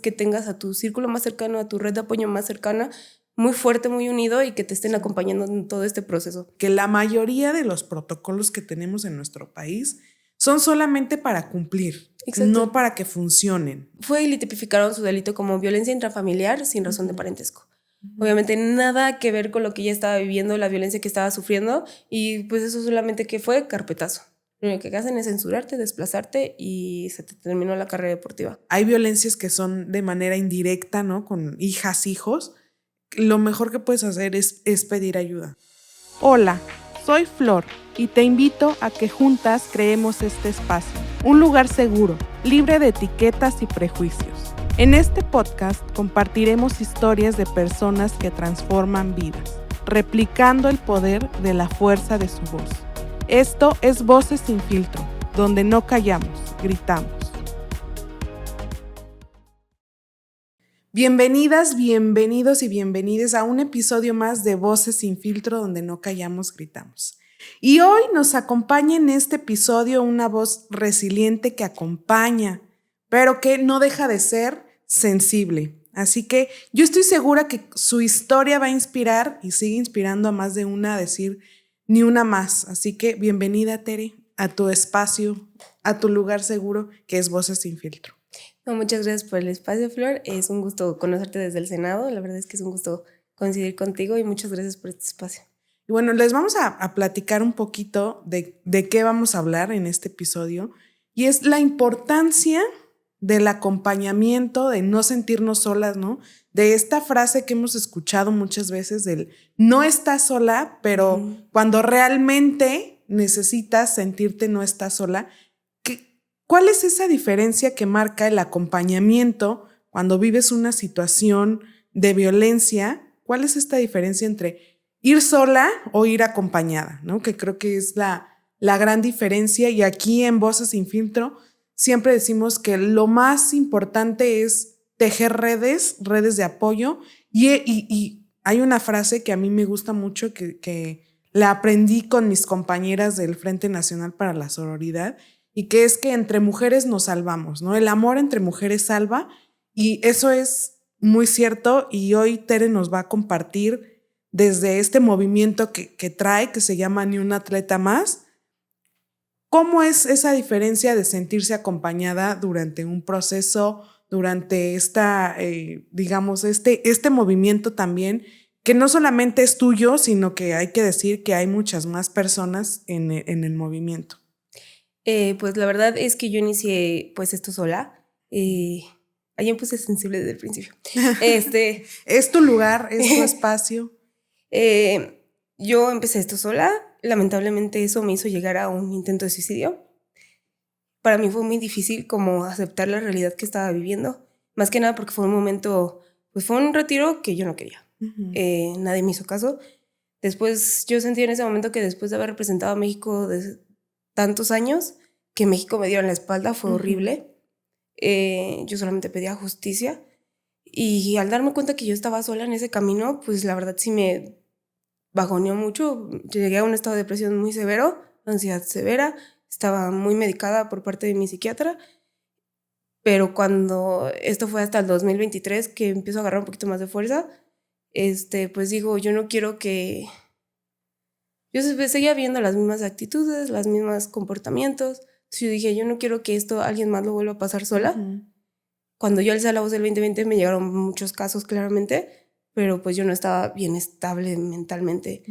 que tengas a tu círculo más cercano, a tu red de apoyo más cercana, muy fuerte, muy unido y que te estén acompañando en todo este proceso. Que la mayoría de los protocolos que tenemos en nuestro país son solamente para cumplir, Exacto. no para que funcionen. Fue y le tipificaron su delito como violencia intrafamiliar sin razón de parentesco. Obviamente nada que ver con lo que ella estaba viviendo, la violencia que estaba sufriendo, y pues eso solamente que fue carpetazo. Lo único que hacen es censurarte, desplazarte y se te terminó la carrera deportiva. Hay violencias que son de manera indirecta, ¿no? Con hijas, hijos. Lo mejor que puedes hacer es pedir ayuda. Hola, soy Flor y te invito a que juntas creemos este espacio, un lugar seguro, libre de etiquetas y prejuicios. En este podcast compartiremos historias de personas que transforman vidas, replicando el poder de la fuerza de su voz. Esto es Voces sin Filtro, donde no callamos, gritamos. Bienvenidas, bienvenidos y bienvenides a un episodio más de Voces sin Filtro, donde no callamos, gritamos. Y hoy nos acompaña en este episodio una voz resiliente que acompaña, pero que no deja de ser sensible. Así que yo estoy segura que su historia va a inspirar y sigue inspirando a más de una a decir ni una más. Así que bienvenida, Tere, a tu espacio, a tu lugar seguro, que es Voces sin Filtro. No, muchas gracias por el espacio, Flor. Es un gusto conocerte desde el Senado. La verdad es que es un gusto coincidir contigo y muchas gracias por este espacio. Y bueno, les vamos a platicar un poquito de qué vamos a hablar en este episodio. Y es la importancia del acompañamiento, de no sentirnos solas, ¿no? De esta frase que hemos escuchado muchas veces del no estás sola, pero cuando realmente necesitas sentirte no estás sola. ¿Cuál es esa diferencia que marca el acompañamiento cuando vives una situación de violencia? ¿Cuál es esta diferencia entre ir sola o ir acompañada, ¿no? Que creo que es la gran diferencia. Y aquí en Voces sin Filtro siempre decimos que lo más importante es tejer redes de apoyo. Y hay una frase que a mí me gusta mucho que la aprendí con mis compañeras del Frente Nacional para la Sororidad, y que es que entre mujeres nos salvamos, ¿no? El amor entre mujeres salva, y eso es muy cierto. Y hoy Tere nos va a compartir desde este movimiento que trae, que se llama Ni un atleta más, cómo es esa diferencia de sentirse acompañada durante un proceso, durante esta, digamos, este movimiento también, que no solamente es tuyo, sino que hay que decir que hay muchas más personas en el movimiento. Pues la verdad es que yo inicié pues esto sola. Ahí me puse sensible desde el principio. Es tu lugar, es tu espacio. Yo empecé esto sola. Lamentablemente eso me hizo llegar a un intento de suicidio. Para mí fue muy difícil como aceptar la realidad que estaba viviendo. Más que nada porque fue un momento, pues fue un retiro que yo no quería. Nadie me hizo caso. Después yo sentí en ese momento que después de haber representado a México de tantos años, que México me dio en la espalda, fue horrible. Yo solamente pedía justicia. Y al darme cuenta que yo estaba sola en ese camino, pues la verdad sí me bajoneó mucho. Llegué a un estado de depresión muy severo, ansiedad severa. Estaba muy medicada por parte de mi psiquiatra. Pero cuando esto fue hasta el 2023, que empiezo a agarrar un poquito más de fuerza, pues digo, yo no quiero que... Yo seguía viendo las mismas actitudes, los mismos comportamientos. Entonces yo dije, yo no quiero que esto alguien más lo vuelva a pasar sola. Cuando yo alcé la voz del 2020 me llegaron muchos casos claramente, pero pues yo no estaba bien estable mentalmente.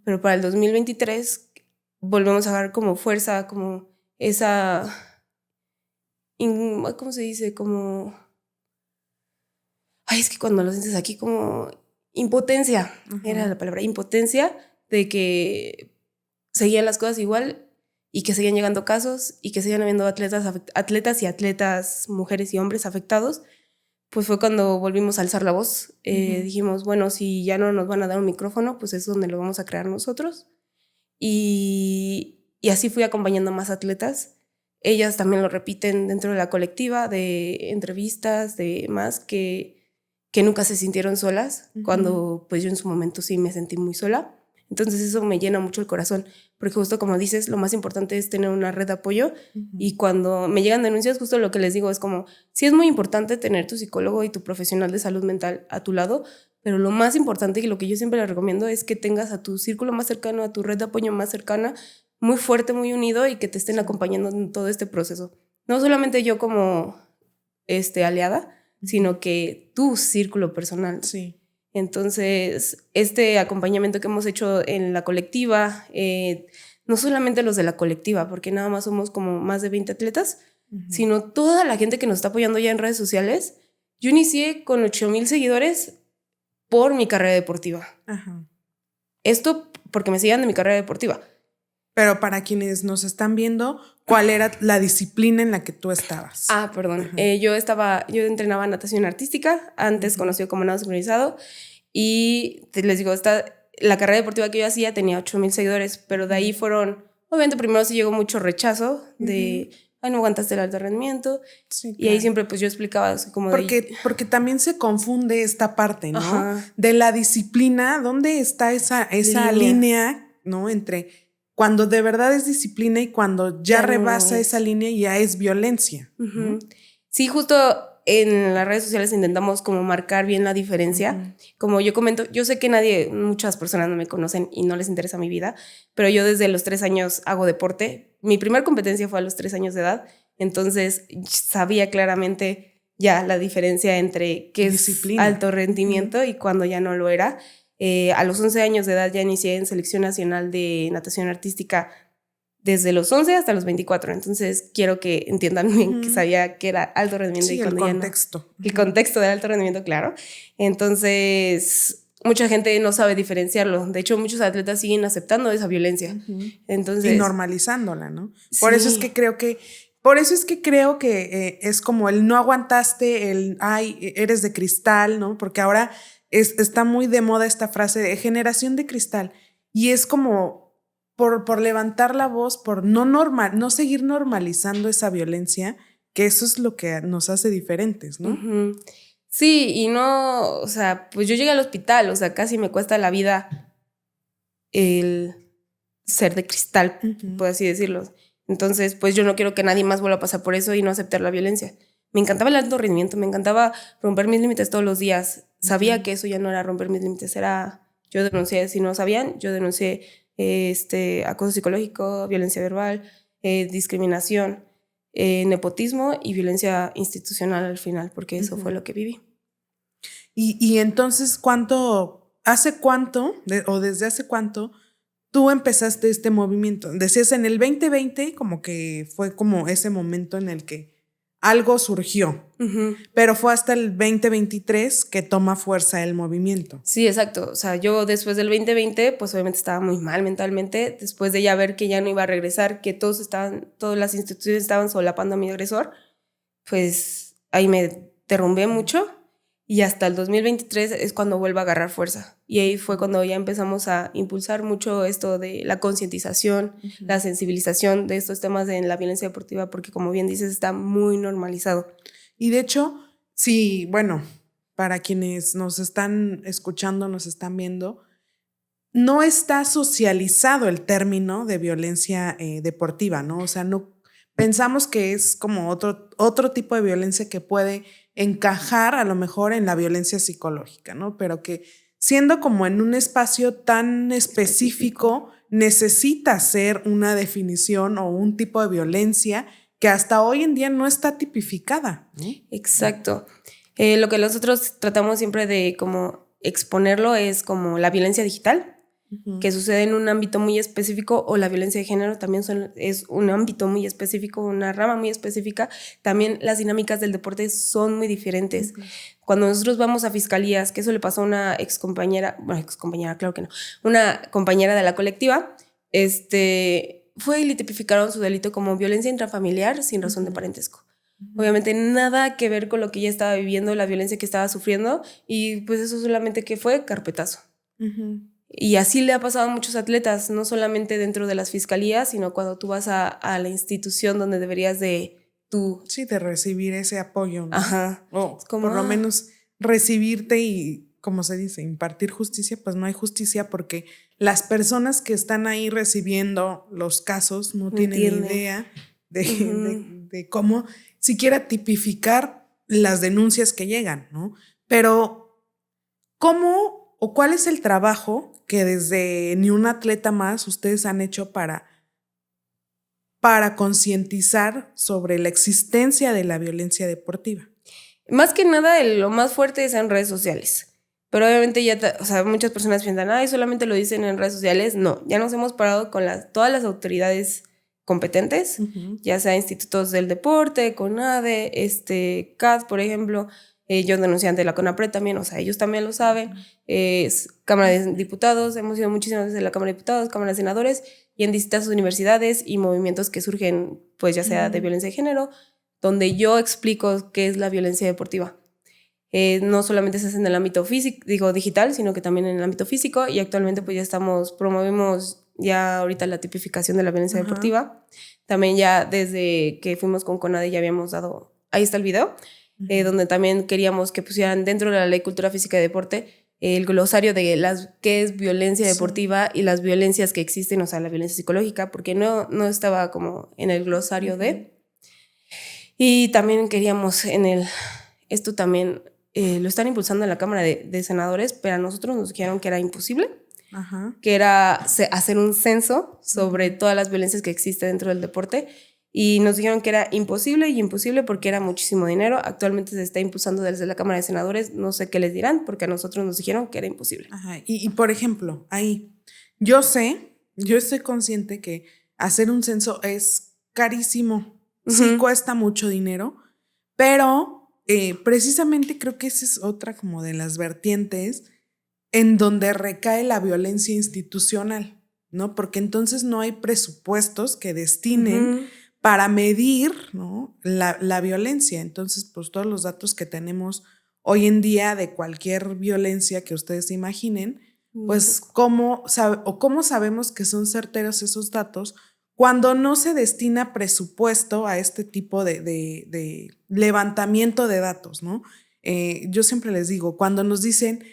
Pero para el 2023 volvemos a agarrar como fuerza, como esa... ¿Cómo se dice? Como... Ay, es que cuando lo sientes aquí como impotencia, era la palabra, impotencia, de que seguían las cosas igual y que seguían llegando casos y que seguían habiendo atletas y atletas, mujeres y hombres afectados. Pues fue cuando volvimos a alzar la voz. Dijimos, bueno, si ya no nos van a dar un micrófono, pues es donde lo vamos a crear nosotros. Y así fui acompañando a más atletas. Ellas también lo repiten dentro de la colectiva, de entrevistas, de más, que nunca se sintieron solas, cuando pues yo en su momento sí me sentí muy sola. Entonces eso me llena mucho el corazón, porque justo como dices, lo más importante es tener una red de apoyo. Y cuando me llegan denuncias, justo lo que les digo es como, sí es muy importante tener tu psicólogo y tu profesional de salud mental a tu lado, pero lo más importante y lo que yo siempre les recomiendo es que tengas a tu círculo más cercano, a tu red de apoyo más cercana, muy fuerte, muy unido y que te estén acompañando en todo este proceso. No solamente yo como aliada, sino que tu círculo personal. Sí. Entonces, este acompañamiento que hemos hecho en la colectiva, no solamente los de la colectiva, porque nada más somos como más de 20 atletas, sino toda la gente que nos está apoyando ya en redes sociales. Yo inicié con 8,000 seguidores por mi carrera deportiva. Ajá. Esto porque me seguían de mi carrera deportiva. Pero para quienes nos están viendo, ¿cuál era la disciplina en la que tú estabas? Perdón. Yo entrenaba natación artística, antes conocido como nado sincronizado, y les digo, la carrera deportiva que yo hacía tenía 8,000 seguidores, pero de ahí obviamente primero sí llegó mucho rechazo de, no aguantaste el alto rendimiento. Sí, claro. Y ahí siempre pues yo explicaba así como porque también se confunde esta parte, ¿no? Ajá. De la disciplina, ¿dónde está esa línea, ¿no? Entre cuando de verdad es disciplina y cuando ya rebasa esa línea y ya es violencia. ¿No? Sí, justo en las redes sociales intentamos como marcar bien la diferencia. Como yo comento, yo sé que muchas personas no me conocen y no les interesa mi vida, pero yo desde los 3 años hago deporte. Mi primer competencia fue a los 3 años de edad, entonces sabía claramente ya la diferencia entre qué disciplina es alto rendimiento y cuando ya no lo era. A los 11 años de edad ya inicié en selección nacional de natación artística desde los 11 hasta los 24. Entonces quiero que entiendan bien que sabía que era alto rendimiento. Sí, y cuando el contexto. El contexto del alto rendimiento, claro. Entonces mucha gente no sabe diferenciarlo. De hecho, muchos atletas siguen aceptando esa violencia. Entonces, y normalizándola, ¿no? Sí. Por eso es que creo que es como el no aguantaste, eres de cristal, ¿no? Porque ahora está muy de moda esta frase de generación de cristal, y es como por levantar la voz, por no seguir normalizando esa violencia, que eso es lo que nos hace diferentes, ¿no? Sí, y no, o sea, pues yo llegué al hospital, o sea, casi me cuesta la vida el ser de cristal, por así decirlo. Entonces, pues yo no quiero que nadie más vuelva a pasar por eso y no aceptar la violencia. Me encantaba el alto rendimiento, me encantaba romper mis límites todos los días. Sabía que eso ya no era romper mis límites, yo denuncié, si no sabían, yo denuncié acoso psicológico, violencia verbal, discriminación, nepotismo y violencia institucional al final, porque eso fue lo que viví. Y entonces, desde hace cuánto tú empezaste este movimiento? Decías en el 2020 como que fue como ese momento en el que algo surgió, pero fue hasta el 2023 que toma fuerza el movimiento. Sí, exacto. O sea, yo después del 2020, pues obviamente estaba muy mal mentalmente, después de ya ver que ya no iba a regresar, que todas las instituciones estaban solapando a mi agresor, pues ahí me derrumbé mucho. Y hasta el 2023 es cuando vuelvo a agarrar fuerza. Y ahí fue cuando ya empezamos a impulsar mucho esto de la concientización, la sensibilización de estos temas de la violencia deportiva, porque como bien dices, está muy normalizado. Y de hecho, sí, bueno, para quienes nos están escuchando, nos están viendo, no está socializado el término de violencia deportiva, ¿no? O sea, no pensamos que es como otro tipo de violencia que puede encajar a lo mejor en la violencia psicológica, ¿no? Pero que siendo como en un espacio tan específico, necesita ser una definición o un tipo de violencia que hasta hoy en día no está tipificada, ¿no? Exacto. Lo que nosotros tratamos siempre de como exponerlo es como la violencia digital, que sucede en un ámbito muy específico, o la violencia de género también es un ámbito muy específico, una rama muy específica. También las dinámicas del deporte son muy diferentes. Cuando nosotros vamos a fiscalías, que eso le pasó a una excompañera, claro que no, una compañera de la colectiva, fue y le tipificaron su delito como violencia intrafamiliar sin razón de parentesco. Obviamente nada que ver con lo que ella estaba viviendo, la violencia que estaba sufriendo, y pues eso solamente que fue carpetazo. Y así le ha pasado a muchos atletas, no solamente dentro de las fiscalías, sino cuando tú vas a la institución donde deberías de Sí, de recibir ese apoyo, ¿no? Ajá. O por lo menos recibirte y como se dice, impartir justicia, pues no hay justicia porque las personas que están ahí recibiendo los casos no tienen ni idea de cómo siquiera tipificar las denuncias que llegan, ¿no? Pero, ¿cómo o cuál es el trabajo que desde Ni un atleta más ustedes han hecho para concientizar sobre la existencia de la violencia deportiva? Más que nada, lo más fuerte es en redes sociales. Pero obviamente muchas personas piensan, ay, solamente lo dicen en redes sociales. No, ya nos hemos parado con todas las autoridades competentes, ya sea institutos del deporte, CONADE, CAD, por ejemplo. Yo denuncié ante la CONAPRED también, o sea, ellos también lo saben. Cámara de Diputados, hemos ido muchísimas veces a la Cámara de Diputados, Cámara de Senadores, y en distintas universidades y movimientos que surgen, pues ya sea de violencia de género, donde yo explico qué es la violencia deportiva. No solamente se hace en el ámbito digital, sino que también en el ámbito físico, y actualmente pues ya promovemos ya ahorita la tipificación de la violencia deportiva. También ya desde que fuimos con CONADE ya habíamos dado, ahí está el video, donde también queríamos que pusieran dentro de la Ley Cultura Física y Deporte el glosario de qué es violencia deportiva y las violencias que existen, o sea, la violencia psicológica, porque no estaba como en el glosario de... Y también queríamos esto también lo están impulsando en la Cámara de Senadores, pero a nosotros nos dijeron que era imposible, que era hacer un censo sobre todas las violencias que existen dentro del deporte, y nos dijeron que era imposible porque era muchísimo dinero. Actualmente se está impulsando desde la Cámara de Senadores, no sé qué les dirán, porque a nosotros nos dijeron que era imposible. Y por ejemplo, ahí, yo estoy consciente que hacer un censo es carísimo, sí cuesta mucho dinero, pero precisamente creo que esa es otra como de las vertientes en donde recae la violencia institucional, ¿no? Porque entonces no hay presupuestos que destinen para medir, ¿no?, la violencia. Entonces, pues todos los datos que tenemos hoy en día de cualquier violencia que ustedes imaginen, pues ¿cómo sabemos que son certeros esos datos cuando no se destina presupuesto a este tipo de levantamiento de datos, ¿no? Yo siempre les digo, cuando nos dicen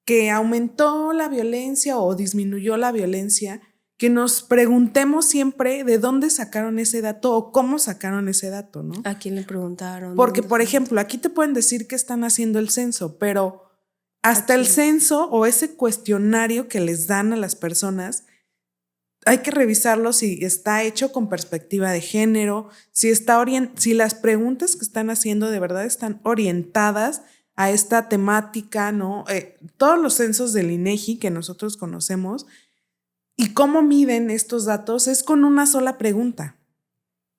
que aumentó la violencia o disminuyó la violencia, que nos preguntemos siempre de dónde sacaron ese dato o cómo sacaron ese dato, ¿no? ¿A quién le preguntaron? Porque, por ejemplo, aquí te pueden decir que están haciendo el censo, pero hasta el censo o ese cuestionario que les dan a las personas, hay que revisarlo si está hecho con perspectiva de género, si las preguntas que están haciendo de verdad están orientadas a esta temática, ¿no? Todos los censos del INEGI que nosotros conocemos, y cómo miden estos datos es con una sola pregunta,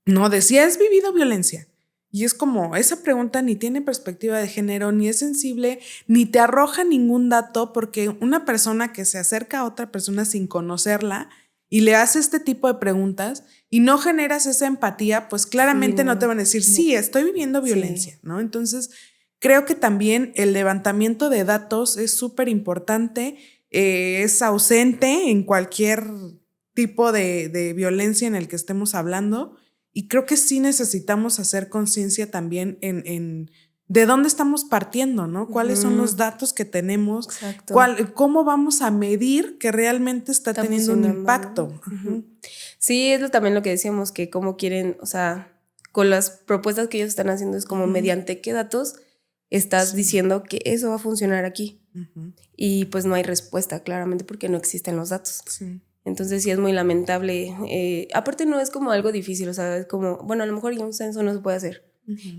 ¿no? De si has vivido violencia. Y es como, esa pregunta ni tiene perspectiva de género, ni es sensible, ni te arroja ningún dato, porque una persona que se acerca a otra persona sin conocerla y le hace este tipo de preguntas y no generas esa empatía, pues claramente no te van a decir, sí, estoy viviendo violencia, ¿no? Entonces, creo que también el levantamiento de datos es súper importante, es ausente en cualquier tipo de violencia en el que estemos hablando, y creo que sí necesitamos hacer conciencia también en de dónde estamos partiendo, ¿no? ¿Cuáles son los datos que tenemos? Exacto. ¿Cómo vamos a medir que realmente está teniendo un impacto? Sí, es también lo que decíamos, que cómo quieren, o sea, con las propuestas que ellos están haciendo es como mediante qué datos estás diciendo que eso va a funcionar aquí. Y pues no hay respuesta, claramente, porque no existen los datos. Sí. Entonces sí es muy lamentable. Aparte no es como algo difícil, o sea, es como, bueno, a lo mejor ya un censo no se puede hacer,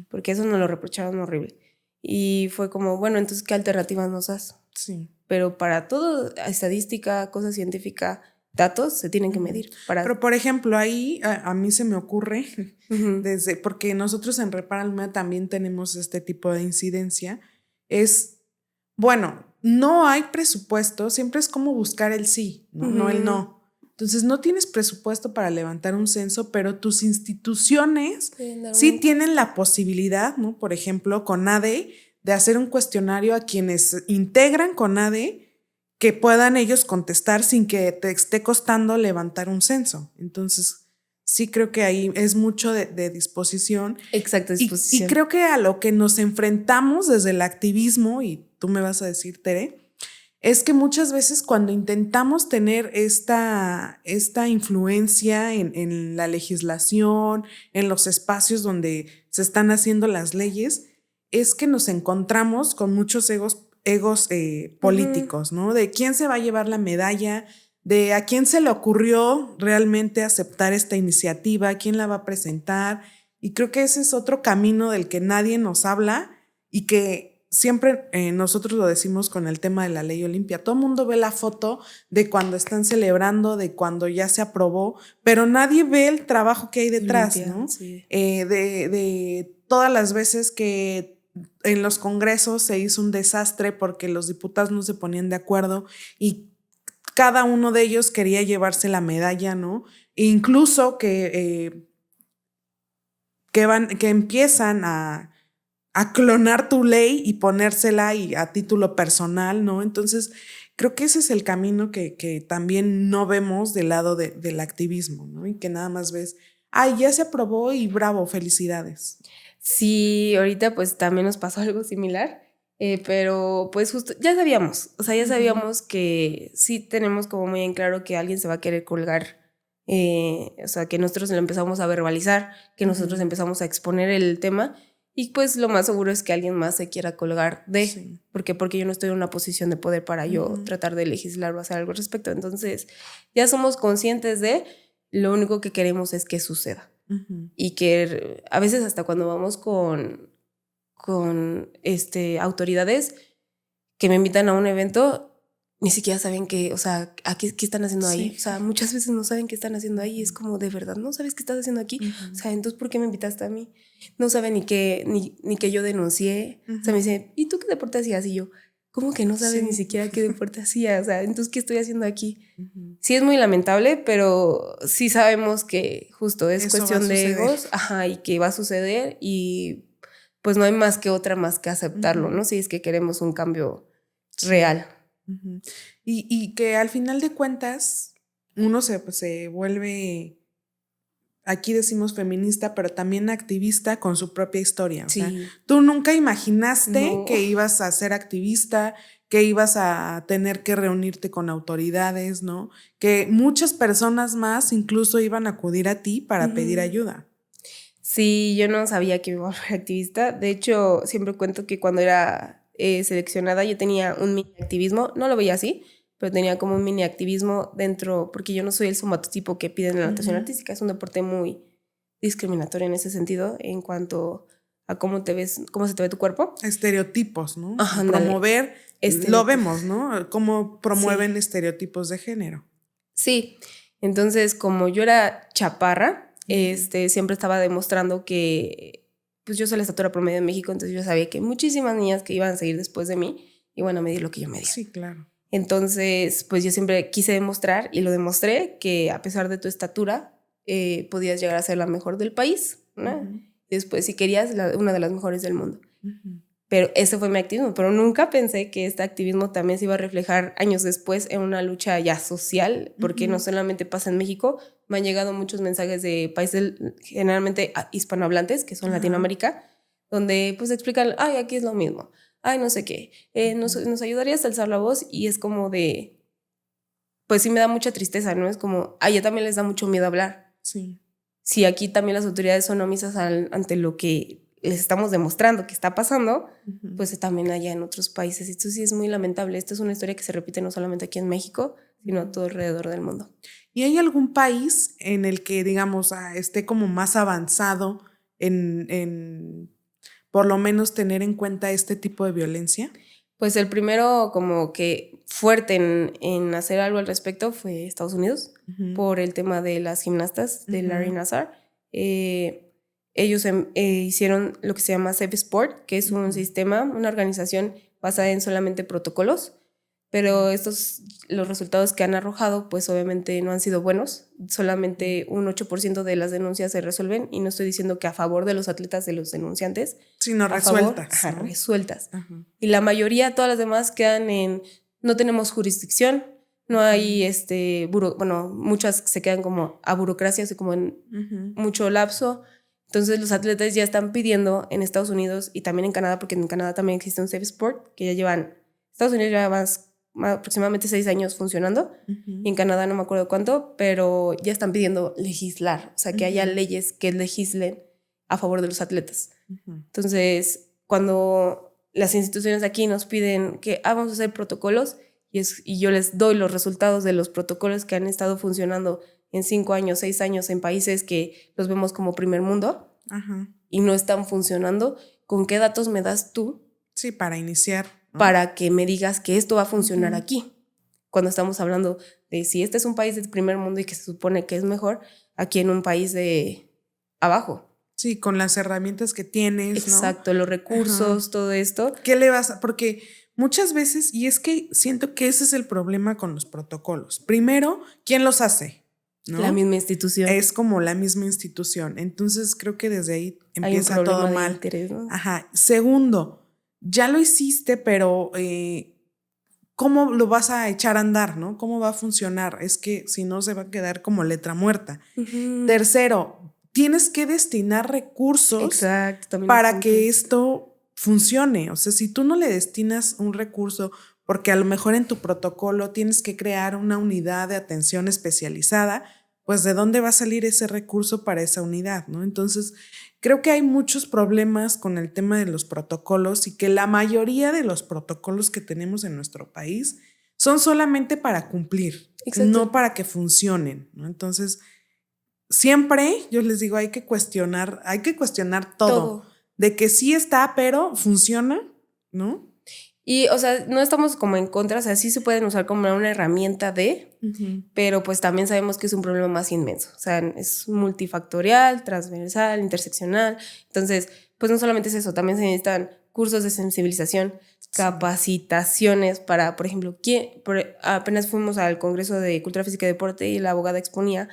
porque eso nos lo reprocharon horrible. Y fue como, bueno, entonces, ¿qué alternativas nos das? Sí. Pero para todo, estadística, cosa científica, datos se tienen que medir. Pero, por ejemplo, ahí a mí se me ocurre, porque nosotros en Repara Alma también tenemos este tipo de incidencia, bueno, no hay presupuesto, siempre es como buscar el sí, ¿no? No el no. Entonces, no tienes presupuesto para levantar un censo, pero tus instituciones sí tienen la posibilidad, ¿no? Por ejemplo, CONADE, de hacer un cuestionario a quienes integran CONADE, que puedan ellos contestar sin que te esté costando levantar un censo. Entonces, sí creo que ahí es mucho de disposición. Exacto, disposición. Y creo que a lo que nos enfrentamos desde el activismo, y tú me vas a decir, Tere, es que muchas veces cuando intentamos tener esta influencia en la legislación, en los espacios donde se están haciendo las leyes, es que nos encontramos con muchos egos políticos, ¿no? De quién se va a llevar la medalla, de a quién se le ocurrió realmente aceptar esta iniciativa, quién la va a presentar. Y creo que ese es otro camino del que nadie nos habla y que siempre nosotros lo decimos con el tema de la ley Olimpia. Todo el mundo ve la foto de cuando están celebrando, de cuando ya se aprobó, pero nadie ve el trabajo que hay detrás, Olimpia, ¿no? Sí. De todas las veces que en los congresos se hizo un desastre porque los diputados no se ponían de acuerdo y cada uno de ellos quería llevarse la medalla, ¿no? E incluso que empiezan a clonar tu ley y ponérsela y a título personal, ¿no? Entonces, creo que ese es el camino que también no vemos del lado del activismo, ¿no? Y que nada más ves, ay, ya se aprobó y bravo, felicidades. Sí, ahorita pues también nos pasó algo similar, pero pues justo ya sabíamos, o sea, ya sabíamos que sí tenemos como muy en claro que alguien se va a querer colgar, o sea, que nosotros lo empezamos a verbalizar, que nosotros empezamos a exponer el tema. Y pues lo más seguro es que alguien más se quiera colgar de, porque yo no estoy en una posición de poder para yo tratar de legislar o hacer algo al respecto. Entonces ya somos conscientes de lo único que queremos es que suceda. Y que a veces hasta cuando vamos con autoridades que me invitan a un evento, ni siquiera saben qué, o sea, qué están haciendo ahí. O sea, muchas veces no saben qué están haciendo ahí y es como, ¿de verdad no sabes qué estás haciendo aquí? O sea, entonces, ¿por qué me invitaste a mí? No saben ni que yo denuncié. O sea, me dicen, ¿y tú qué deporte hacías? Y yo, ¿cómo que no sabes ni siquiera qué deporte hacía? O sea, entonces, ¿qué estoy haciendo aquí? Sí es muy lamentable, pero sí sabemos que justo es eso cuestión de egos, y que va a suceder y pues no hay más que aceptarlo, ¿no? Si es que queremos un cambio real. Y que al final de cuentas uno se vuelve, aquí decimos feminista, pero también activista con su propia historia. O sea, tú nunca imaginaste que ibas a ser activista, que ibas a tener que reunirte con autoridades, ¿no? Que muchas personas más incluso iban a acudir a ti para pedir ayuda. Sí, yo no sabía que iba a volver activista. De hecho, siempre cuento que cuando era seleccionada yo tenía un mini activismo, no lo veía así, pero tenía como un mini activismo dentro, porque yo no soy el somatotipo que piden en la natación artística, es un deporte muy discriminatorio en ese sentido, en cuanto a cómo te ves, cómo se te ve tu cuerpo. Estereotipos, ¿no? Promover, lo vemos, ¿no? Cómo promueven estereotipos de género. Sí, entonces como yo era chaparra, siempre estaba demostrando que pues yo soy la estatura promedio de México, entonces yo sabía que muchísimas niñas que iban a seguir después de mí iban a medir lo que yo medía. Sí, claro. Entonces, pues yo siempre quise demostrar, y lo demostré, que a pesar de tu estatura, podías llegar a ser la mejor del país, ¿no? Y después, si querías, una de las mejores del mundo. Pero ese fue mi activismo, pero nunca pensé que este activismo también se iba a reflejar años después en una lucha ya social, porque no solamente pasa en México, me han llegado muchos mensajes de países generalmente hispanohablantes, que son Latinoamérica, donde pues explican, ay, aquí es lo mismo, ay, no sé qué, nos ayudarías a alzar la voz, y es como de, pues sí me da mucha tristeza, ¿no? Es como, ya también les da mucho miedo hablar. Sí. Si aquí también las autoridades son omisas ante lo que les estamos demostrando que está pasando, pues también allá en otros países. Esto sí es muy lamentable. Esta es una historia que se repite no solamente aquí en México, sino a todo alrededor del mundo. ¿Y hay algún país en el que, digamos, esté como más avanzado en por lo menos tener en cuenta este tipo de violencia? Pues el primero como que fuerte en hacer algo al respecto fue Estados Unidos, por el tema de las gimnastas de Larry Nassar. Ellos hicieron lo que se llama Safe Sport, que es un sistema, una organización basada en solamente protocolos, pero los resultados que han arrojado, pues obviamente no han sido buenos. Solamente un 8% de las denuncias se resuelven, y no estoy diciendo que a favor de los atletas, de los denunciantes, sino resueltas. Favor, ¿no? Resueltas. Y la mayoría, todas las demás, quedan en no tenemos jurisdicción, no hay muchas se quedan como a burocracia, así como en mucho lapso. Entonces los atletas ya están pidiendo en Estados Unidos y también en Canadá, porque en Canadá también existe un Safe Sport, que Estados Unidos lleva aproximadamente 6 años funcionando, y en Canadá no me acuerdo cuánto, pero ya están pidiendo legislar, o sea, que haya leyes que legislen a favor de los atletas. Entonces, cuando las instituciones aquí nos piden que vamos a hacer protocolos, y yo les doy los resultados de los protocolos que han estado funcionando en 5 años, 6 años en países que los vemos como primer mundo, y no están funcionando, ¿con qué datos me das tú? Sí, para iniciar, ¿no? Para que me digas que esto va a funcionar aquí. Cuando estamos hablando de si este es un país del primer mundo y que se supone que es mejor, aquí en un país de abajo. Sí, con las herramientas que tienes, exacto, ¿no? Los recursos, todo esto. ¿Qué le vas a...? Porque muchas veces, y es que siento que ese es el problema con los protocolos. Primero, ¿quién los hace? ¿No? La misma institución. Es como la misma institución. Entonces creo que desde ahí empieza todo mal. Interés, ¿no? Segundo, ya lo hiciste, pero ¿cómo lo vas a echar a andar, no? ¿Cómo va a funcionar? Es que si no se va a quedar como letra muerta. Tercero, tienes que destinar recursos para que esto funcione. O sea, si tú no le destinas un recurso, porque a lo mejor en tu protocolo tienes que crear una unidad de atención especializada, pues ¿de dónde va a salir ese recurso para esa unidad, no? Entonces, creo que hay muchos problemas con el tema de los protocolos y que la mayoría de los protocolos que tenemos en nuestro país son solamente para cumplir, no para que funcionen, ¿no? Entonces, siempre yo les digo, hay que cuestionar todo. De que sí está, pero funciona, ¿no? Y, o sea, no estamos como en contra, o sea, sí se pueden usar como una herramienta pero pues también sabemos que es un problema más inmenso, o sea, es multifactorial, transversal, interseccional. Entonces, pues no solamente es eso, también se necesitan cursos de sensibilización, capacitaciones para, por ejemplo, apenas fuimos al Congreso de Cultura Física y Deporte y la abogada exponía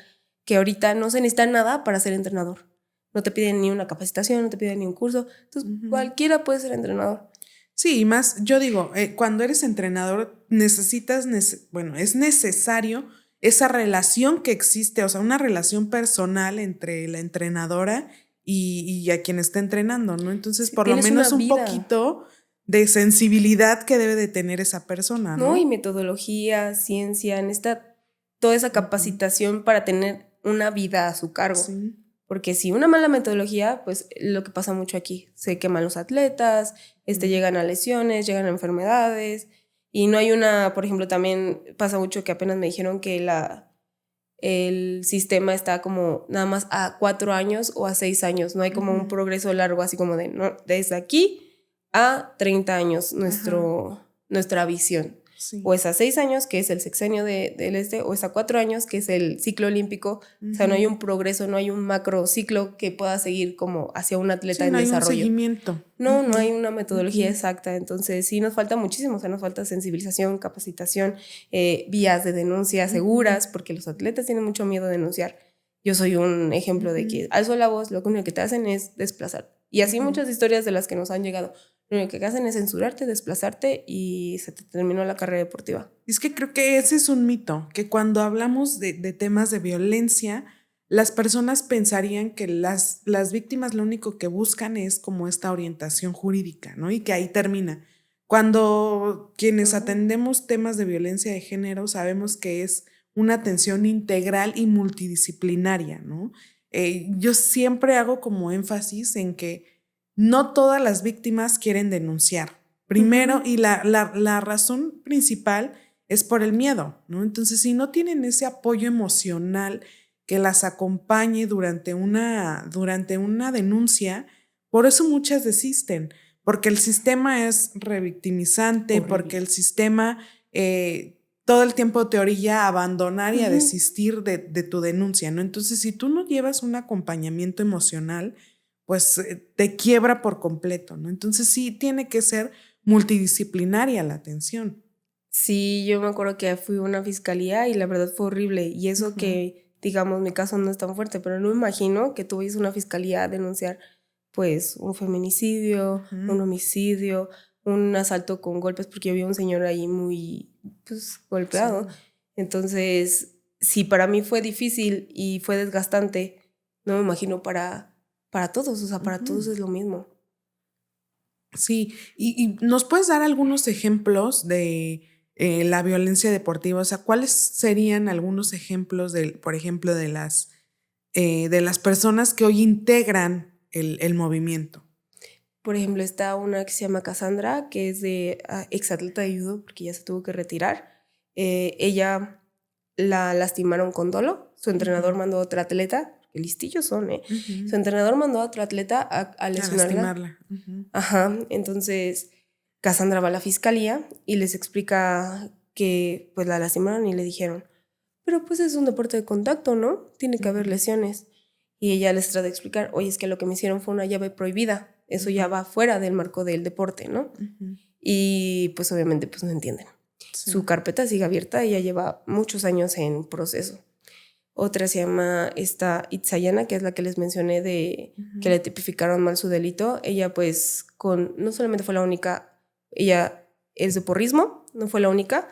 que ahorita no se necesita nada para ser entrenador. No te piden ni una capacitación, no te piden ni un curso, entonces cualquiera puede ser entrenador. Sí, y más, yo digo, cuando eres entrenador es necesario esa relación que existe, o sea, una relación personal entre la entrenadora y a quien está entrenando, ¿no? Entonces, por lo menos un poquito de sensibilidad que debe de tener esa persona, ¿no? Y metodología, ciencia, necesita toda esa capacitación para tener una vida a su cargo. Sí. Porque si una mala metodología, pues lo que pasa mucho aquí, se queman los atletas, llegan a lesiones, llegan a enfermedades, y no hay por ejemplo, también pasa mucho que apenas me dijeron que el sistema está como nada más a 4 años o a 6 años, no hay como un progreso largo, así como desde aquí a 30 años nuestra visión. Sí. O es a 6 años, que es el sexenio o es a 4 años, que es el ciclo olímpico. O sea, no hay un progreso, no hay un macro ciclo que pueda seguir como hacia un atleta en desarrollo. No hay un seguimiento. No hay una metodología exacta. Entonces, sí nos falta muchísimo. O sea, nos falta sensibilización, capacitación, vías de denuncia seguras, porque los atletas tienen mucho miedo de denunciar. Yo soy un ejemplo de que alzo la voz, lo único que te hacen es desplazar. Y así muchas historias de las que nos han llegado. Lo único que hacen es censurarte, desplazarte y se te terminó la carrera deportiva. Es que creo que ese es un mito, que cuando hablamos de temas de violencia, las personas pensarían que las víctimas lo único que buscan es como esta orientación jurídica, ¿no? Y que ahí termina. Cuando quienes atendemos temas de violencia de género sabemos que es una atención integral y multidisciplinaria, ¿no? Yo siempre hago como énfasis en que no todas las víctimas quieren denunciar. Primero, y la razón principal es por el miedo, ¿no? Entonces, si no tienen ese apoyo emocional que las acompañe durante una denuncia, por eso muchas desisten, porque el sistema es revictimizante, horrible. Porque el sistema todo el tiempo te orilla a abandonar y a desistir de tu denuncia, ¿no? Entonces, si tú no llevas un acompañamiento emocional, pues te quiebra por completo, ¿no? Entonces sí tiene que ser multidisciplinaria la atención. Sí, yo me acuerdo que fui a una fiscalía y la verdad fue horrible. Y eso que, digamos, mi caso no es tan fuerte, pero no me imagino que tú vayas a una fiscalía a denunciar, pues, un feminicidio, un homicidio, un asalto con golpes, porque yo vi a un señor ahí muy, pues, golpeado. Sí. Entonces, si para mí fue difícil y fue desgastante, no me imagino para todos, o sea, para todos es lo mismo. Sí, y ¿nos puedes dar algunos ejemplos de la violencia deportiva? O sea, ¿cuáles serían algunos ejemplos, por ejemplo, de las personas que hoy integran el movimiento? Por ejemplo, está una que se llama Cassandra, que es de exatleta de judo, porque ya se tuvo que retirar. Ella la lastimaron con dolo. Su entrenador mandó a otra atleta, que listillos son, ¿eh? Su entrenador mandó a otra atleta a lesionarla. A lastimarla. Ajá, entonces Cassandra va a la fiscalía y les explica que pues la lastimaron y le dijeron, pero pues es un deporte de contacto, ¿no? Tiene que haber lesiones. Y ella les trata de explicar, oye, es que lo que me hicieron fue una llave prohibida, eso ya va fuera del marco del deporte, ¿no? Y pues obviamente pues no entienden. Sí. Su carpeta sigue abierta, ella lleva muchos años en proceso. Otra se llama Itzayana, que es la que les mencioné de que le tipificaron mal su delito. Ella pues no solamente fue la única, ella es de porrismo, no fue la única.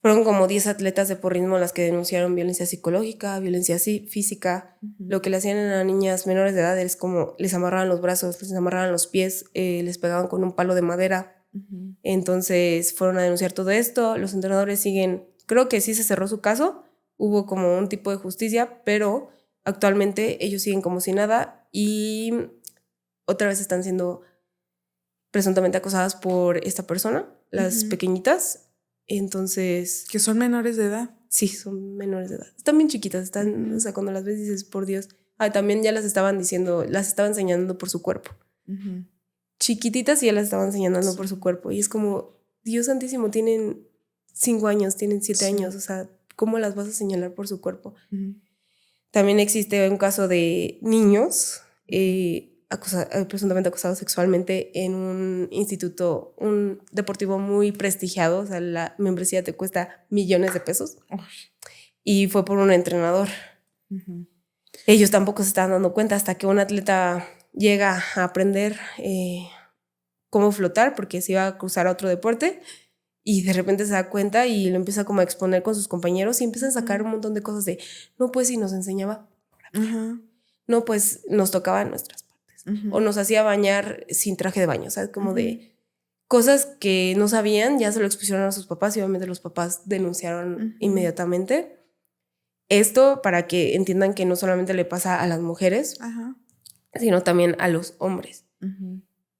Fueron como 10 atletas de porrismo las que denunciaron violencia psicológica, violencia física. Lo que le hacían a niñas menores de edad es como les amarraban los brazos, les amarraban los pies, les pegaban con un palo de madera. Entonces fueron a denunciar todo esto. Los entrenadores siguen, creo que sí se cerró su caso, hubo como un tipo de justicia, pero actualmente ellos siguen como si nada y otra vez están siendo presuntamente acosadas por esta persona, las pequeñitas. Entonces... ¿Que son menores de edad? Sí, son menores de edad. Están bien chiquitas, están, o sea, cuando las ves dices, por Dios. También ya las estaban señalando por su cuerpo. Chiquititas y ya las estaban señalando por su cuerpo. Y es como, Dios santísimo, tienen 5 años, tienen 7 años, o sea, ¿cómo las vas a señalar por su cuerpo? También existe un caso de niños presuntamente acosados sexualmente en un instituto, un deportivo muy prestigiado, o sea, la membresía te cuesta millones de pesos. Y fue por un entrenador. Ellos tampoco se estaban dando cuenta hasta que un atleta llega a aprender cómo flotar porque se iba a cruzar a otro deporte y de repente se da cuenta y lo empieza como a exponer con sus compañeros y empiezan a sacar un montón de cosas de, no, pues, y nos enseñaba, no, pues, nos tocaban nuestras partes o nos hacía bañar sin traje de baño, ¿sabes? Como de cosas que no sabían, ya se lo expusieron a sus papás y obviamente los papás denunciaron inmediatamente. Esto para que entiendan que no solamente le pasa a las mujeres, sino también a los hombres.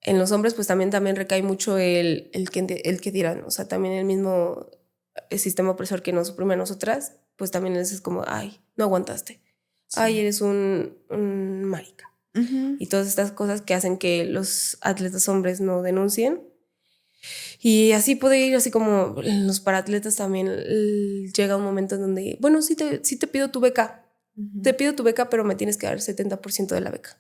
En los hombres pues también recae mucho el que dirán, o sea, también el mismo sistema opresor que nos oprime a nosotras, pues también es como, ay, no aguantaste, ay, eres un marica. Y todas estas cosas que hacen que los atletas hombres no denuncien. Y así puede ir, así como los paratletas también llega un momento en donde, bueno, sí te pido tu beca, te pido tu beca, pero me tienes que dar el 70% de la beca.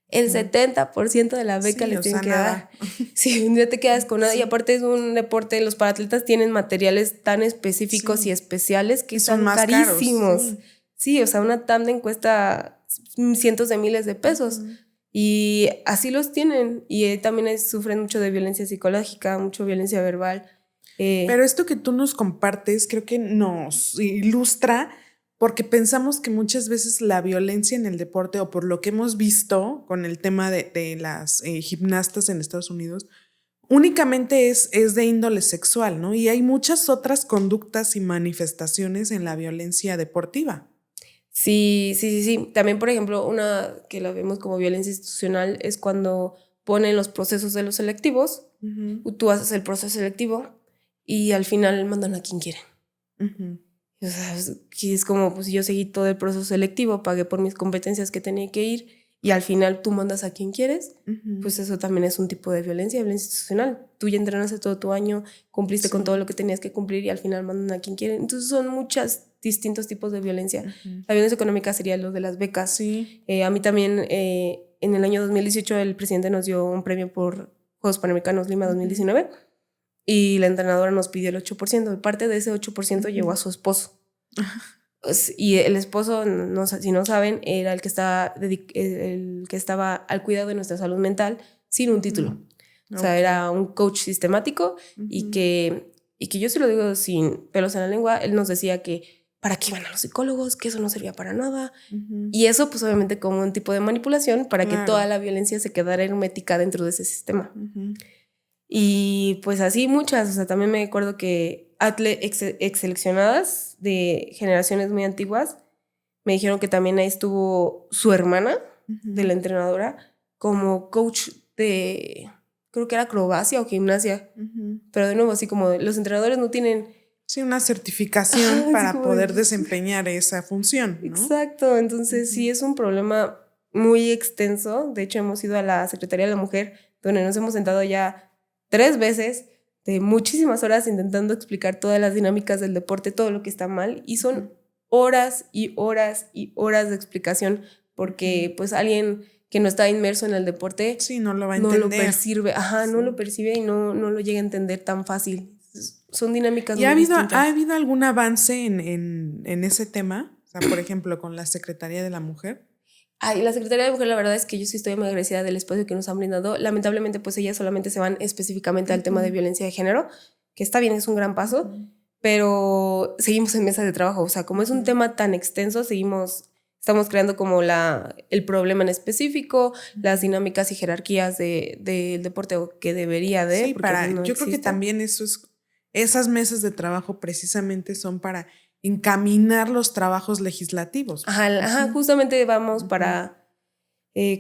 El 70% de la beca les tienen que dar. Sí, un día te quedas con nada. Y aparte es un deporte, los paratletas tienen materiales tan específicos y especiales que son más carísimos. Caros, sí, o sea, una tándem cuesta cientos de miles de pesos. Y así los tienen. Y también sufren mucho de violencia psicológica, mucho violencia verbal. Pero esto que tú nos compartes creo que nos ilustra, porque pensamos que muchas veces la violencia en el deporte, o por lo que hemos visto con el tema de las gimnastas en Estados Unidos, únicamente es de índole sexual, ¿no? Y hay muchas otras conductas y manifestaciones en la violencia deportiva. Sí. También, por ejemplo, una que la vemos como violencia institucional es cuando ponen los procesos de los selectivos, tú haces el proceso selectivo y al final mandan a quien quieren. O sea, es como, pues yo seguí todo el proceso selectivo, pagué por mis competencias que tenía que ir y al final tú mandas a quien quieres, pues eso también es un tipo de violencia institucional. Tú ya entrenaste todo tu año, cumpliste con todo lo que tenías que cumplir y al final mandan a quien quieren. Entonces son muchos distintos tipos de violencia. La violencia económica sería lo de las becas. A mí también en el año 2018 el presidente nos dio un premio por Juegos Panamericanos Lima 2019 y la entrenadora nos pidió el 8%. Y parte de ese 8% llegó a su esposo. Y el esposo, si no saben, era el que estaba al cuidado de nuestra salud mental sin un título. O sea, era un coach sistemático y que y que yo se lo digo sin pelos en la lengua, él nos decía que para qué iban a los psicólogos, que eso no servía para nada. Y eso pues obviamente como un tipo de manipulación para que toda la violencia se quedara hermética dentro de ese sistema. Y pues así muchas, o sea, también me acuerdo que ex seleccionadas de generaciones muy antiguas me dijeron que también ahí estuvo su hermana de la entrenadora como coach de, creo que era acrobacia o gimnasia, pero de nuevo así como los entrenadores no tienen... Sí, una certificación para poder desempeñar esa función, ¿no? Exacto, entonces sí es un problema muy extenso. De hecho, hemos ido a la Secretaría de la Mujer, donde nos hemos sentado ya 3 veces de muchísimas horas intentando explicar todas las dinámicas del deporte, todo lo que está mal, y son horas y horas y horas de explicación, porque pues alguien que no está inmerso en el deporte no lo va a entender. No lo percibe, no lo percibe y no lo llega a entender tan fácil. Son dinámicas muy distintas. ¿Ha habido algún avance en ese tema? O sea, por ejemplo, con la Secretaría de la Mujer. La Secretaría de la Mujer, la verdad es que yo sí estoy muy agradecida del espacio que nos han brindado. Lamentablemente, pues ellas solamente se van específicamente al tema de violencia de género, que está bien, es un gran paso, pero seguimos en mesa de trabajo. O sea, como es un tema tan extenso, estamos creando como el problema en específico, las dinámicas y jerarquías del deporte que debería de. Sí, yo creo que también esas mesas de trabajo precisamente son para encaminar los trabajos legislativos. Justamente vamos para,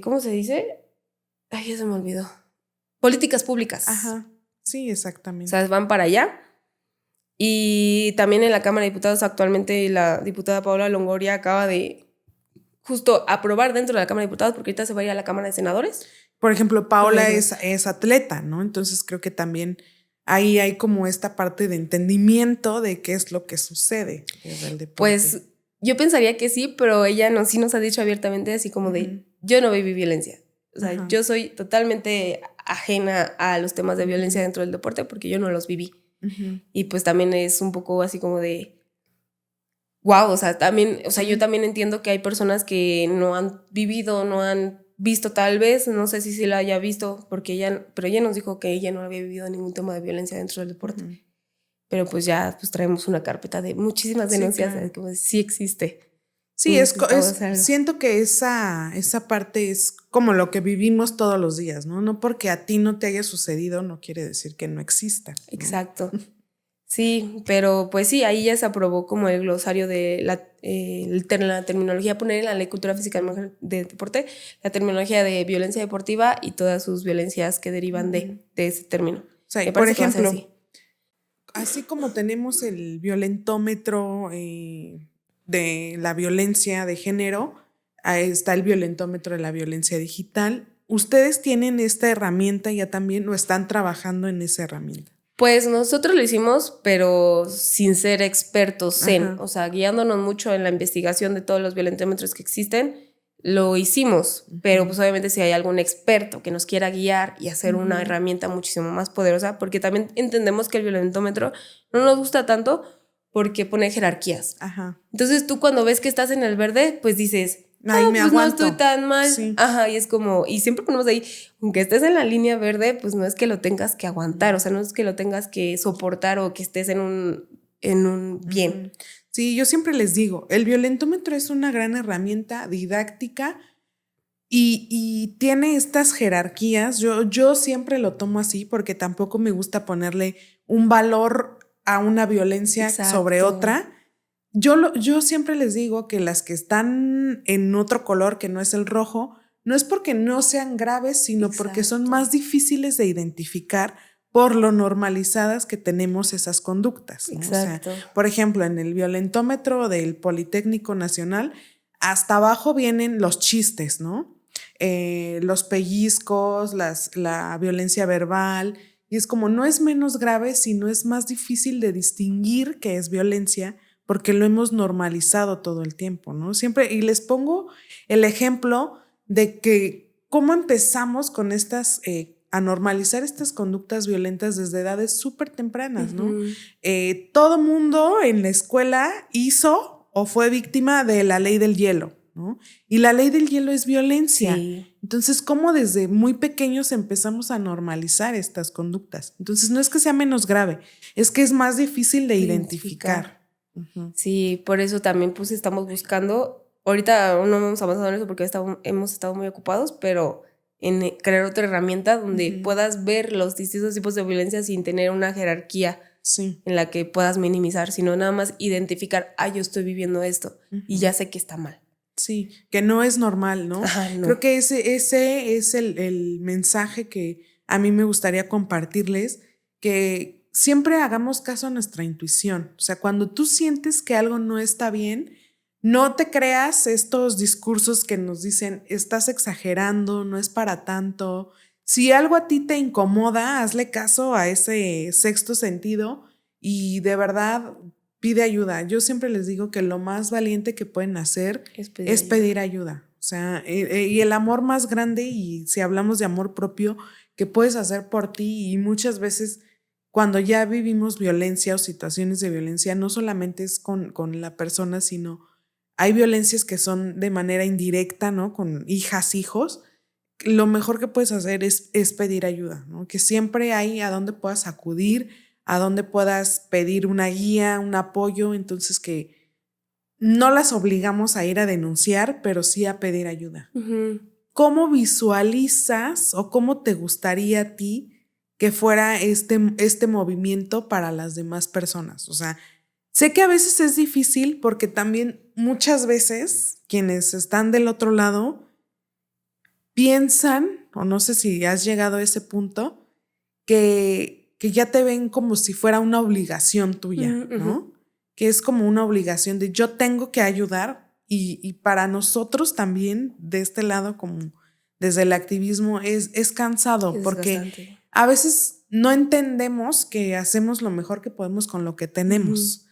¿cómo se dice? Ay, ya se me olvidó. Políticas públicas. Sí, exactamente. O sea, van para allá. Y también en la Cámara de Diputados actualmente la diputada Paola Longoria acaba de justo aprobar dentro de la Cámara de Diputados, porque ahorita se va a ir a la Cámara de Senadores. Por ejemplo, Paola es atleta, ¿no? Entonces creo que también ahí hay como esta parte de entendimiento de qué es lo que sucede desde el deporte. Pues yo pensaría que sí, pero ella sí nos ha dicho abiertamente así como de, yo no viví violencia. O sea, yo soy totalmente ajena a los temas de violencia dentro del deporte porque yo no los viví. Y pues también es un poco así como de, wow, o sea, yo también entiendo que hay personas que no han vivido, no han visto tal vez, no sé si la haya visto, pero ella nos dijo que ella no había vivido ningún tema de violencia dentro del deporte. Pero pues ya traemos una carpeta de muchísimas denuncias, claro. Como sí existe. Sí, siento que esa parte es como lo que vivimos todos los días, ¿no? No porque a ti no te haya sucedido no quiere decir que no exista, ¿no? Exacto. Sí, pero pues sí, ahí ya se aprobó como el glosario de la terminología, poner en la Ley Cultura Física de Deporte la terminología de violencia deportiva y todas sus violencias que derivan de ese término. O sea, por ejemplo, así como tenemos el violentómetro de la violencia de género, está el violentómetro de la violencia digital. ¿Ustedes tienen esta herramienta ya también o están trabajando en esa herramienta? Pues nosotros lo hicimos, pero sin ser expertos o sea, guiándonos mucho en la investigación de todos los violentómetros que existen, lo hicimos, pero pues obviamente si hay algún experto que nos quiera guiar y hacer una herramienta muchísimo más poderosa, porque también entendemos que el violentómetro no nos gusta tanto porque pone jerarquías. Entonces tú cuando ves que estás en el verde, pues dices, pues no estoy tan mal. Sí. Y es como, y siempre ponemos ahí, aunque estés en la línea verde, pues no es que lo tengas que aguantar, o sea, no es que lo tengas que soportar o que estés en un bien. Sí, yo siempre les digo, el violentómetro es una gran herramienta didáctica y tiene estas jerarquías. Yo siempre lo tomo así porque tampoco me gusta ponerle un valor a una violencia sobre otra. Yo siempre les digo que las que están en otro color que no es el rojo, no es porque no sean graves, sino porque son más difíciles de identificar por lo normalizadas que tenemos esas conductas, ¿no? Exacto. O sea, por ejemplo, en el violentómetro del Politécnico Nacional, hasta abajo vienen los chistes, ¿no? Los pellizcos, la violencia verbal, y es como no es menos grave, sino es más difícil de distinguir que es violencia porque lo hemos normalizado todo el tiempo, ¿no? Siempre, y les pongo el ejemplo de que cómo empezamos con a normalizar estas conductas violentas desde edades súper tempranas, ¿no? Todo mundo en la escuela hizo o fue víctima de la ley del hielo, ¿no? Y la ley del hielo es violencia. Sí. Entonces, ¿cómo desde muy pequeños empezamos a normalizar estas conductas? Entonces, no es que sea menos grave, es que es más difícil de identificar. Uh-huh. Sí, por eso también pues estamos buscando, ahorita no hemos avanzado en eso porque hemos estado muy ocupados, pero en crear otra herramienta donde Uh-huh. puedas ver los distintos tipos de violencia sin tener una jerarquía Sí. en la que puedas minimizar, sino nada más identificar, yo estoy viviendo esto y ya sé que está mal. Sí, que no es normal, ¿no? Ajá, no. Creo que ese es el mensaje que a mí me gustaría compartirles, que siempre hagamos caso a nuestra intuición. O sea, cuando tú sientes que algo no está bien, no te creas estos discursos que nos dicen, estás exagerando, no es para tanto. Si algo a ti te incomoda, hazle caso a ese sexto sentido y de verdad pide ayuda. Yo siempre les digo que lo más valiente que pueden hacer es pedir ayuda. O sea, y el amor más grande, y si hablamos de amor propio, que puedes hacer por ti, y muchas veces cuando ya vivimos violencia o situaciones de violencia, no solamente es con la persona, sino hay violencias que son de manera indirecta, ¿no? Con hijas, hijos. Lo mejor que puedes hacer es pedir ayuda, ¿no? Que siempre hay a dónde puedas acudir, a dónde puedas pedir una guía, un apoyo. Entonces, que no las obligamos a ir a denunciar, pero sí a pedir ayuda. Uh-huh. ¿Cómo visualizas o cómo te gustaría a ti que fuera este movimiento para las demás personas? O sea, sé que a veces es difícil porque también muchas veces quienes están del otro lado piensan, o no sé si has llegado a ese punto, que ya te ven como si fuera una obligación tuya, uh-huh. ¿no? Que es como una obligación de yo tengo que ayudar, y para nosotros también de este lado, como desde el activismo, es cansado, Es porque bastante. a veces no entendemos que hacemos lo mejor que podemos con lo que tenemos,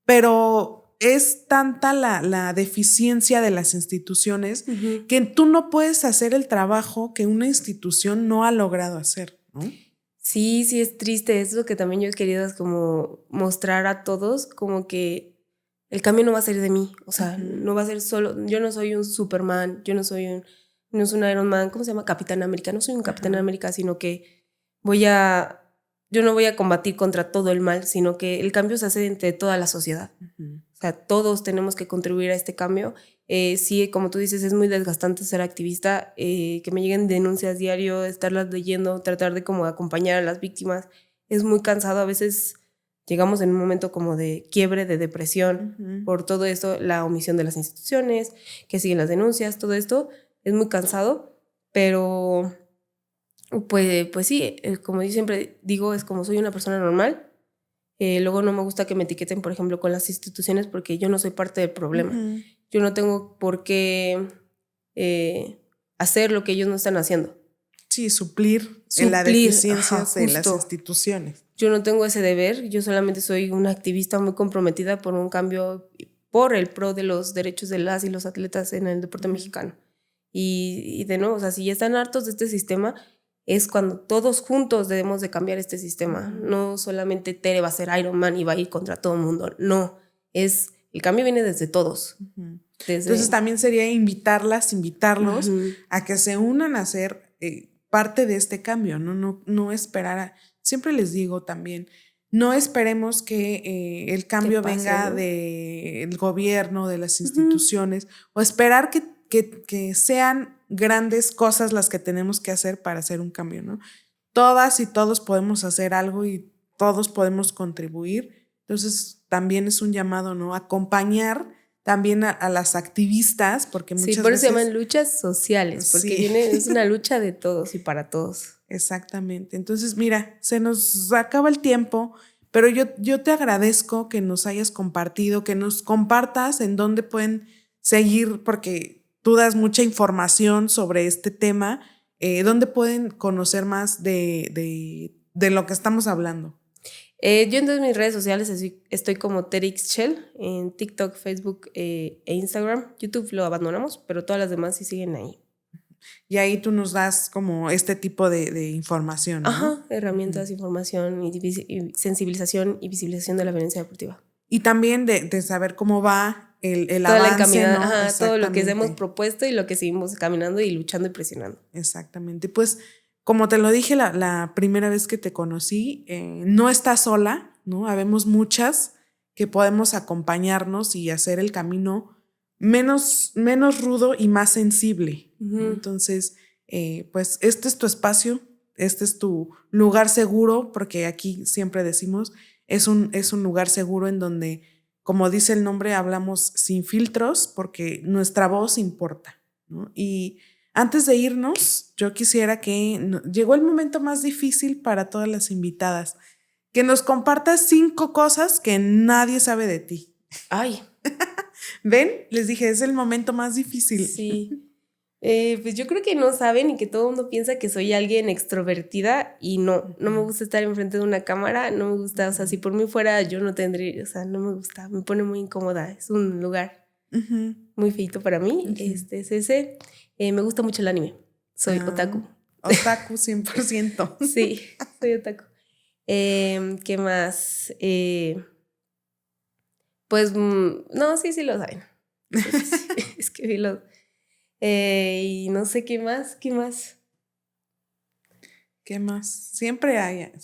pero es tanta la deficiencia de las instituciones que tú no puedes hacer el trabajo que una institución no ha logrado hacer, ¿no? Sí, sí es triste. Es lo que también yo he querido es como mostrar a todos, como que el cambio no va a ser de mí, o sea, no va a ser solo, yo no soy un Superman, no es un Iron Man, ¿cómo se llama? Capitán América, no soy un Capitán América, sino que yo no voy a combatir contra todo el mal, sino que el cambio se hace entre toda la sociedad. O sea, todos tenemos que contribuir a este cambio. Sí, como tú dices, es muy desgastante ser activista, que me lleguen denuncias diario, estarlas leyendo, tratar de como acompañar a las víctimas. Es muy cansado, a veces llegamos en un momento como de quiebre, de depresión, por todo esto, la omisión de las instituciones, que siguen las denuncias, todo esto es muy cansado, pero pues sí, como yo siempre digo, es como soy una persona normal. Luego no me gusta que me etiqueten, por ejemplo, con las instituciones, porque yo no soy parte del problema. Yo no tengo por qué hacer lo que ellos no están haciendo. Sí, suplir las deficiencias de las instituciones. Yo no tengo ese deber, yo solamente soy una activista muy comprometida por un cambio, por el pro de los derechos de las y los atletas en el deporte mexicano. Y de nuevo, o sea, si ya están hartos de este sistema, es cuando todos juntos debemos de cambiar este sistema. No solamente Tere va a ser Iron Man y va a ir contra todo el mundo. No, el cambio viene desde todos. Entonces también sería invitarlos a que se unan a ser parte de este cambio, no esperar siempre les digo también, no esperemos que el cambio venga del gobierno, de las instituciones, o esperar que sean grandes cosas las que tenemos que hacer para hacer un cambio, ¿no? Todas y todos podemos hacer algo y todos podemos contribuir. Entonces también es un llamado, ¿no? Acompañar también a las activistas, porque muchas veces... Sí, por eso se llaman luchas sociales, porque es una lucha de todos y para todos. Exactamente. Entonces, mira, se nos acaba el tiempo, pero yo te agradezco que nos hayas compartido, que nos compartas en dónde pueden seguir, porque tú das mucha información sobre este tema, dónde pueden conocer más de lo que estamos hablando. Yo en todas mis redes sociales estoy como TerixChel, en TikTok, Facebook e Instagram. YouTube lo abandonamos, pero todas las demás sí siguen ahí. Y ahí tú nos das como este tipo de información, ¿no? Ajá, herramientas, información y sensibilización y visibilización de la violencia deportiva. Y también de saber cómo va el toda la avance, encaminada, ¿no? ajá, todo lo que hemos Exactamente. propuesto y lo que seguimos caminando y luchando y presionando. Exactamente. Pues como te lo dije la primera vez que te conocí, no estás sola, ¿no? Habemos muchas que podemos acompañarnos y hacer el camino menos rudo y más sensible, ¿no? Entonces, pues este es tu espacio, este es tu lugar seguro, porque aquí siempre decimos, es un lugar seguro en donde, como dice el nombre, hablamos sin filtros, porque nuestra voz importa, ¿no? Y antes de irnos, yo quisiera que llegó el momento más difícil para todas las invitadas, que nos compartas 5 cosas que nadie sabe de ti. Ay. ¿Ven? Les dije, es el momento más difícil. Sí. Pues yo creo que no saben y que todo el mundo piensa que soy alguien extrovertida y no me gusta estar enfrente de una cámara, no me gusta, o sea, si por mí fuera yo no tendría, o sea, no me gusta, me pone muy incómoda, es un lugar muy feito para mí, es ese. Me gusta mucho el anime, soy otaku. Otaku 100%. Sí, soy otaku. ¿Qué más? Pues, no, sí lo saben. Sí, es que vi los... y no sé qué más. ¿Qué más? Siempre hay algo.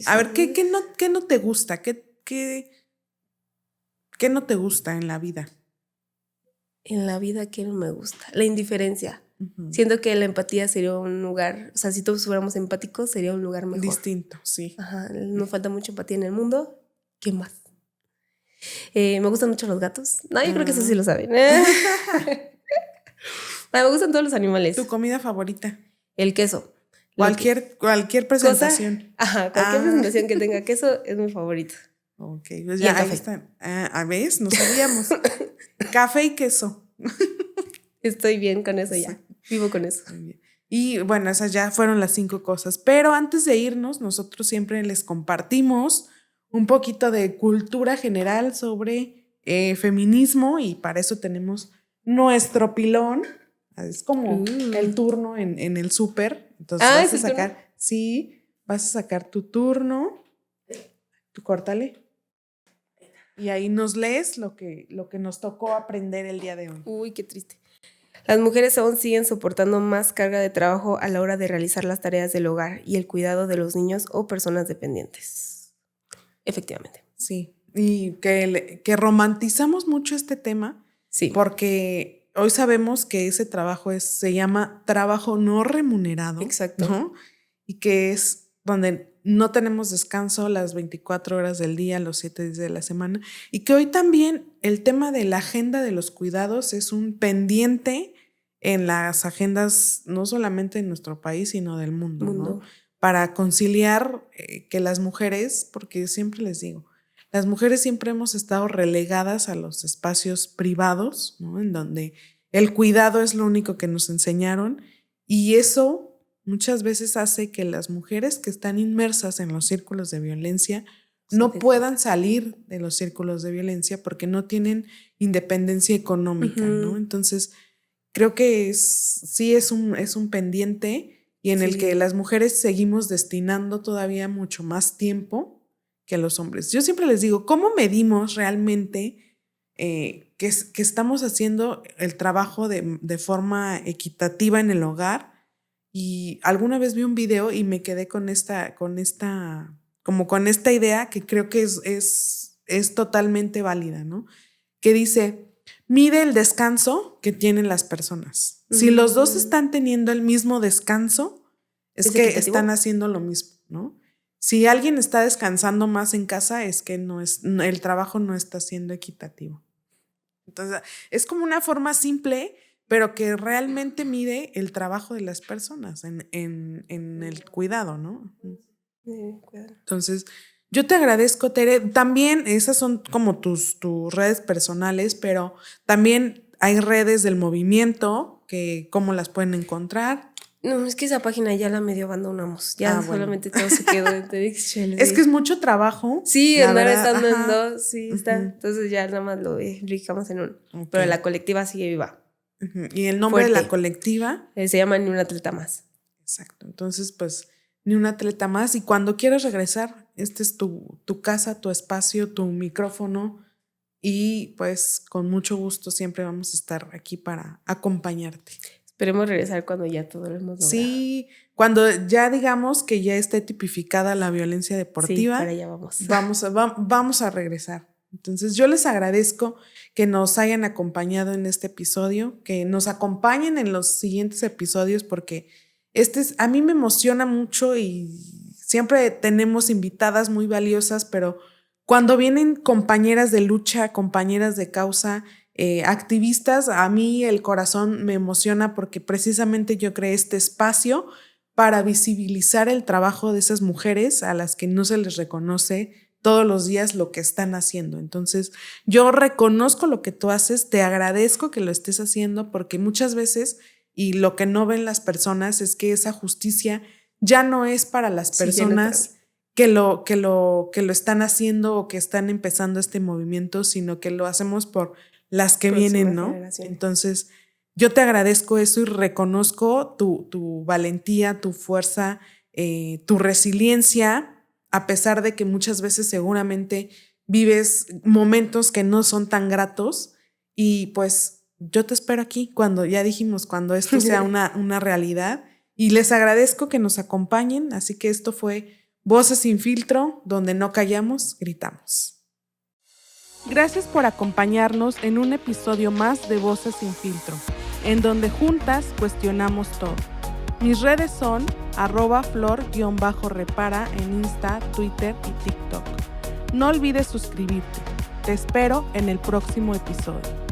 A ver, ¿qué no te gusta? ¿Qué no te gusta en la vida? En la vida, ¿qué no me gusta? La indiferencia. Siento que la empatía sería un lugar, o sea, si todos fuéramos empáticos, sería un lugar mejor. Distinto, sí. Ajá, nos falta mucha empatía en el mundo. ¿Qué más? Me gustan mucho los gatos. No, yo creo que eso sí lo saben. Me gustan todos los animales. ¿Tu comida favorita? El queso. Cualquier presentación. Cualquier presentación que tenga queso es mi favorito. Ok, pues ya ahí están. A ver, no sabíamos. Café y queso. Estoy bien con eso ya. Vivo con eso. Muy bien. Y bueno, esas ya fueron las 5 cosas. Pero antes de irnos, nosotros siempre les compartimos un poquito de cultura general sobre feminismo y para eso tenemos nuestro pilón. Es como el turno en el súper. Entonces vas a sacar, vas a sacar tu turno. Tú córtale. Y ahí nos lees lo que nos tocó aprender el día de hoy. Uy, qué triste. Las mujeres aún siguen soportando más carga de trabajo a la hora de realizar las tareas del hogar y el cuidado de los niños o personas dependientes. Efectivamente. Sí, y que romantizamos mucho este tema. Sí. Porque hoy sabemos que ese trabajo se llama trabajo no remunerado. Exacto. ¿No? Y que es donde no tenemos descanso las 24 horas del día, los 7 días de la semana. Y que hoy también el tema de la agenda de los cuidados es un pendiente en las agendas no solamente de nuestro país, sino del mundo. ¿no? Para conciliar que las mujeres, porque siempre les digo, las mujeres siempre hemos estado relegadas a los espacios privados, ¿no? En donde el cuidado es lo único que nos enseñaron y eso muchas veces hace que las mujeres que están inmersas en los círculos de violencia no puedan salir de los círculos de violencia porque no tienen independencia económica, ¿no? Entonces, creo que sí es un pendiente y en el que las mujeres seguimos destinando todavía mucho más tiempo que los hombres. Yo siempre les digo, ¿cómo medimos realmente que estamos haciendo el trabajo de forma equitativa en el hogar? Y alguna vez vi un video y me quedé con esta idea que creo que es totalmente válida, ¿no? Que dice, mide el descanso que tienen las personas. Si los dos están teniendo el mismo descanso, es que equitativo. Están haciendo lo mismo, ¿no? Si alguien está descansando más en casa, es que el trabajo no está siendo equitativo. Entonces, es como una forma simple, pero que realmente mide el trabajo de las personas en el cuidado, ¿no? Entonces, yo te agradezco, Tere. También esas son como tus redes personales, pero también hay redes del movimiento, que cómo las pueden encontrar. No, es que esa página ya la medio abandonamos. Ya solamente todo se quedó en TEDxChel. Es que es mucho trabajo. Sí, andar estando en dos, sí, está. Entonces ya nada más lo ubicamos en uno. Okay. Pero la colectiva sigue viva. ¿Y el nombre de la colectiva? Se llama Ni un atleta más. Exacto. Entonces, pues, Ni un atleta más. Y cuando quieras regresar, este es tu casa, tu espacio, tu micrófono. y pues con mucho gusto siempre vamos a estar aquí para acompañarte. Esperemos regresar cuando ya todo lo hemos logrado. Sí, cuando ya digamos que ya esté tipificada la violencia deportiva, sí, para allá vamos. Vamos a regresar. Entonces yo les agradezco que nos hayan acompañado en este episodio, que nos acompañen en los siguientes episodios, porque a mí me emociona mucho y siempre tenemos invitadas muy valiosas, pero cuando vienen compañeras de lucha, compañeras de causa, activistas, a mí el corazón me emociona porque precisamente yo creé este espacio para visibilizar el trabajo de esas mujeres a las que no se les reconoce todos los días lo que están haciendo. Entonces, yo reconozco lo que tú haces, te agradezco que lo estés haciendo, porque muchas veces, y lo que no ven las personas, es que esa justicia ya no es para las personas que lo están haciendo o que están empezando este movimiento, sino que lo hacemos por las que vienen, ¿no? Entonces, yo te agradezco eso y reconozco tu valentía, tu fuerza, tu resiliencia, a pesar de que muchas veces seguramente vives momentos que no son tan gratos, y pues yo te espero aquí cuando esto sea una realidad, y les agradezco que nos acompañen. Así que esto fue Voces sin Filtro, donde no callamos, gritamos. Gracias por acompañarnos en un episodio más de Voces sin Filtro, en donde juntas cuestionamos todo. Mis redes son @flor_repara en Insta, Twitter y TikTok. No olvides suscribirte. Te espero en el próximo episodio.